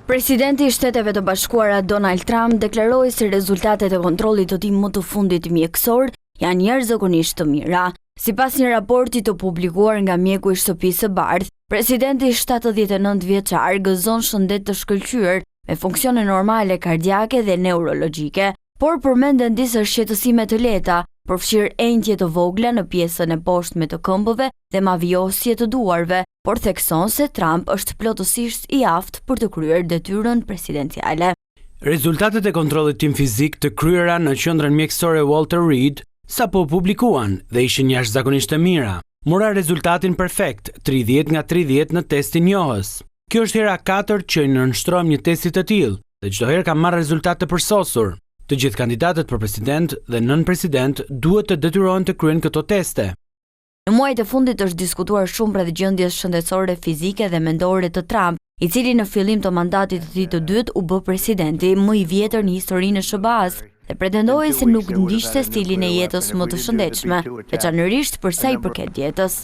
Presidenti i Shteteve të Bashkuara Donald Trump deklaroi se rezultatet e kontrollit të tij më të fundit mjekësor janë jashtëzakonisht të mira. Sipas një raporti të publikuar nga mjeku i Shtëpisë së Bardhë, presidenti 79 vjeçar gëzon shëndet të shkëlqyer me funksione normale kardiake dhe neurologjike, por përmenden disa shqetësime të lehta, përfshirë enjtje të vogla në pjesën e poshtme të këmbëve dhe mavjosje të duarve, por thekson se Trump është plotësisht i aftë për të kryer detyrën presidenciale. Rezultatet e kontrollit tim fizik të kryera në qendrën mjekësore Walter Reed sapo publikuan dhe ishin jashtëzakonisht të mira. Mora rezultatin perfekt, 30 nga 30 në testin njohës. Kjo është hera 4 që nënshtrohem një testi të tillë dhe çdo herë kam marrë rezultate të përsosur. Të gjithë kandidatët për president dhe nën-president duhet të detyrohen të kryejnë këto teste. Në muajt e fundit është diskutuar shumë rreth gjendjes shëndetësore fizike dhe mendore të Trump, i cili në fillim të mandatit të tij të dytë u bë presidenti më i vjetër në historinë e SBA-s dhe pretendoi se nuk ndiqte stilin e jetës më të shëndetshme, veçanërisht për sa i përket dietës.